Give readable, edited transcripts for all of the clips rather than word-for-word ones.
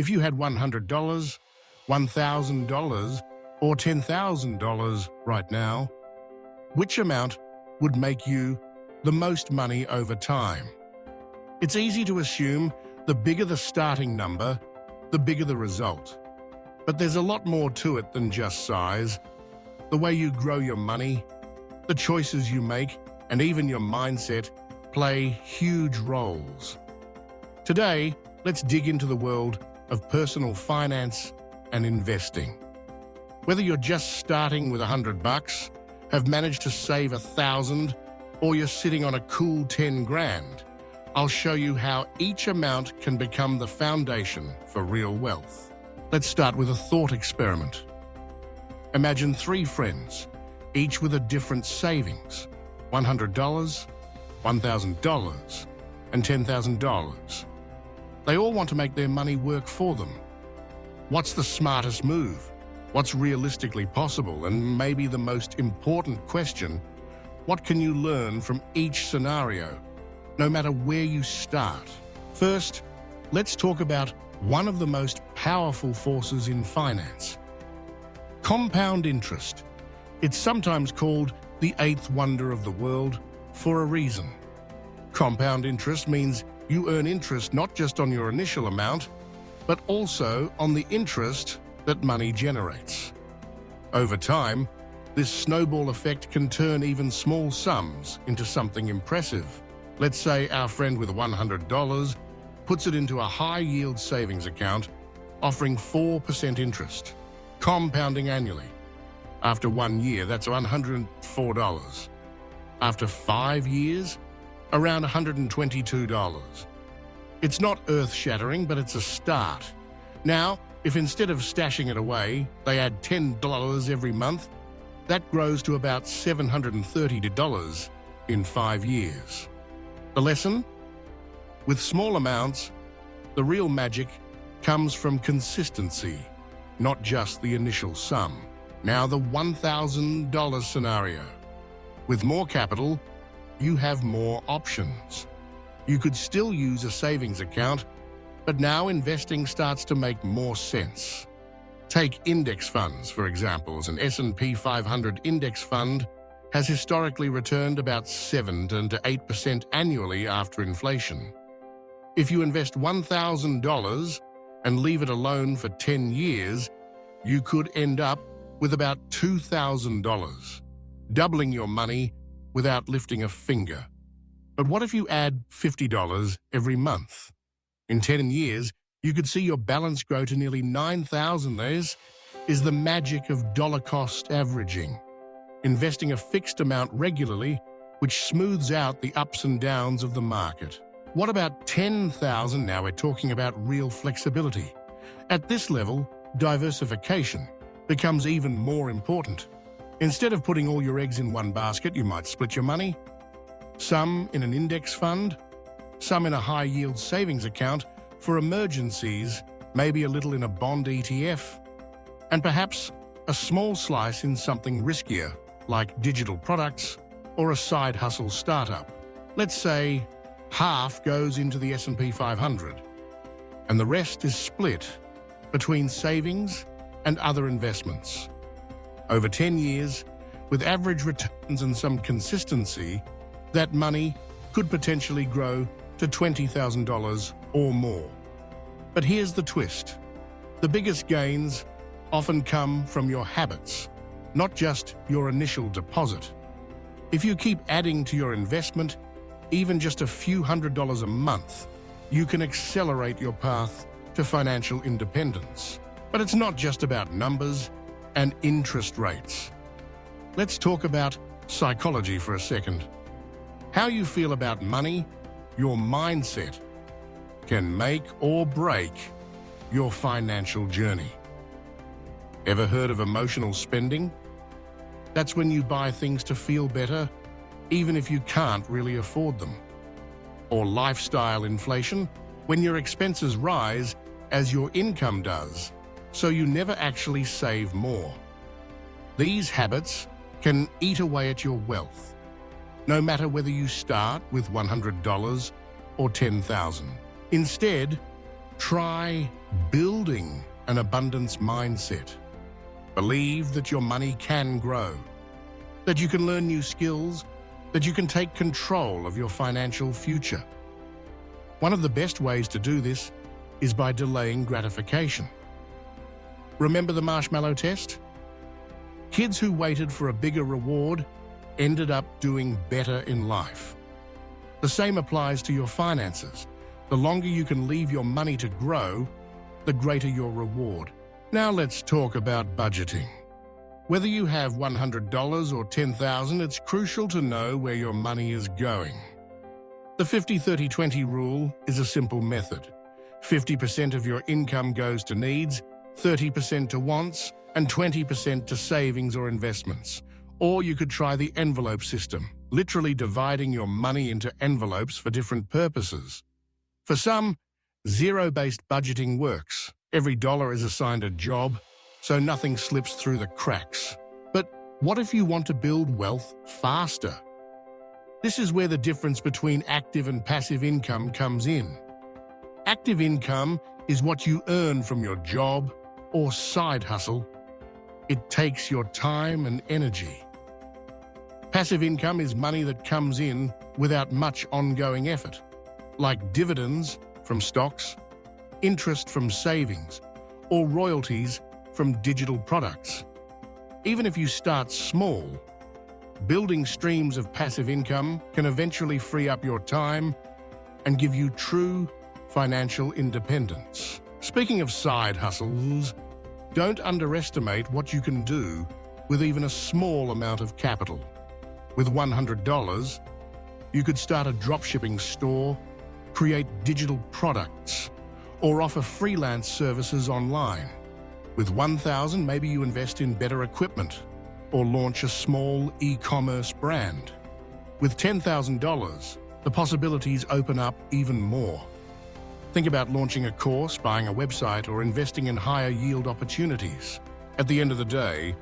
If you had $100, $1,000, or $10,000 right now, which amount would make you the most money over time? It's easy to assume the bigger the starting number, the bigger the result. But there's a lot more to it than just size. The way you grow your money, the choices you make, and even your mindset play huge roles. Today, let's dig into the world of personal finance and investing. Whether you're just starting with $100, have managed to save 1,000, or you're sitting on a cool 10 grand, I'll show you how each amount can become the foundation for real wealth. Let's start with a thought experiment. Imagine 3 friends, each with a different savings: $100, $1,000, and $10,000. They all want to make their money work for them. What's the smartest move? What's realistically possible? And maybe the most important question, what can you learn from each scenario, no matter where you start? First, let's talk about one of the most powerful forces in finance: compound interest. It's sometimes called the 8th wonder of the world for a reason. Compound interest means you earn interest not just on your initial amount, but also on the interest that money generates. Over time, this snowball effect can turn even small sums into something impressive. Let's say our friend with $100 puts it into a high-yield savings account, offering 4% interest, compounding annually. After 1 year, that's $104. After 5 years, around $122. It's not earth-shattering, but it's a start. Now, if instead of stashing it away, they add $10 every month, that grows to about $730 in 5 years. The lesson? With small amounts, the real magic comes from consistency, not just the initial sum. Now the $1,000 scenario. With more capital, you have more options. You could still use a savings account, but now investing starts to make more sense. Take index funds, for example. An S&P 500 index fund has historically returned about 7 to 8% annually after inflation. If you invest $1,000 and leave it alone for 10 years, you could end up with about $2,000, doubling your money without lifting a finger. But what if you add $50 every month? In 10 years, you could see your balance grow to nearly $9,000. This is the magic of dollar-cost averaging. Investing a fixed amount regularly, which smooths out the ups and downs of the market. What about $10,000? Now we're talking about real flexibility. At this level, diversification becomes even more important. Instead of putting all your eggs in one basket, you might split your money. Some in an index fund, some in a high-yield savings account for emergencies, maybe a little in a bond ETF, and perhaps a small slice in something riskier, like digital products or a side hustle startup. Let's say half goes into the S&P 500, and the rest is split between savings and other investments. Over 10 years, with average returns and some consistency, that money could potentially grow to $20,000 or more. But here's the twist. The biggest gains often come from your habits, not just your initial deposit. If you keep adding to your investment, even just a few $100s a month, you can accelerate your path to financial independence. But it's not just about numbers and interest rates. Let's talk about psychology for a second. How you feel about money, your mindset, can make or break your financial journey. Ever heard of emotional spending? That's when you buy things to feel better, even if you can't really afford them. Or lifestyle inflation, when your expenses rise as your income does, so you never actually save more. These habits can eat away at your wealth, no matter whether you start with $100 or $10,000. Instead, try building an abundance mindset. Believe that your money can grow, that you can learn new skills, that you can take control of your financial future. One of the best ways to do this is by delaying gratification. Remember the marshmallow test? Kids who waited for a bigger reward ended up doing better in life. The same applies to your finances. The longer you can leave your money to grow, the greater your reward. Now let's talk about budgeting. Whether you have $100 or $10,000, it's crucial to know where your money is going. The 50-30-20 rule is a simple method. 50% of your income goes to needs, 30% to wants, and 20% to savings or investments. Or you could try the envelope system, literally dividing your money into envelopes for different purposes. For some, zero-based budgeting works. Every dollar is assigned a job, so nothing slips through the cracks. But what if you want to build wealth faster? This is where the difference between active and passive income comes in. Active income is what you earn from your job or side hustle. It takes your time and energy. Passive income is money that comes in without much ongoing effort, like dividends from stocks, interest from savings, or royalties from digital products. Even if you start small, building streams of passive income can eventually free up your time and give you true financial independence. Speaking of side hustles, don't underestimate what you can do with even a small amount of capital. With $100, you could start a dropshipping store, create digital products, or offer freelance services online. With $1,000, maybe you invest in better equipment or launch a small e-commerce brand. With $10,000, the possibilities open up even more. Think about launching a course, buying a website, or investing in higher yield opportunities. At the end of the day,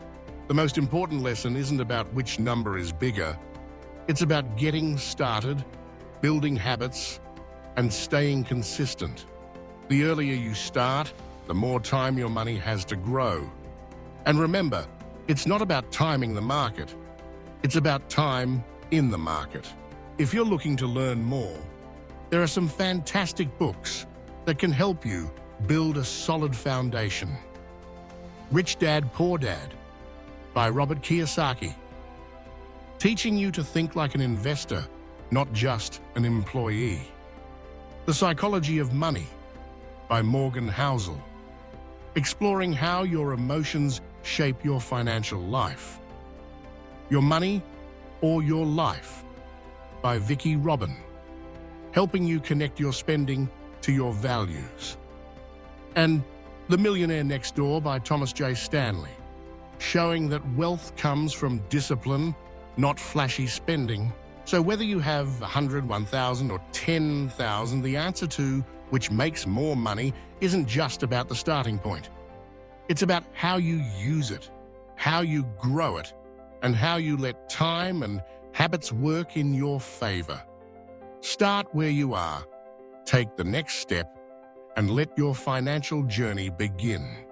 the most important lesson isn't about which number is bigger. It's about getting started, building habits, and staying consistent. The earlier you start, the more time your money has to grow. And remember, it's not about timing the market. It's about time in the market. If you're looking to learn more, there are some fantastic books that can help you build a solid foundation. Rich Dad, Poor Dad by Robert Kiyosaki, teaching you to think like an investor, not just an employee. The Psychology of Money by Morgan Housel, exploring how your emotions shape your financial life. Your Money or Your Life by Vicki Robin, helping you connect your spending to your values. And The Millionaire Next Door by Thomas J. Stanley, showing that wealth comes from discipline, not flashy spending. So whether you have 100, 1,000, or 10,000, the answer to which makes more money isn't just about the starting point. It's about how you use it, how you grow it, and how you let time and habits work in your favor. Start where you are, take the next step, and let your financial journey begin.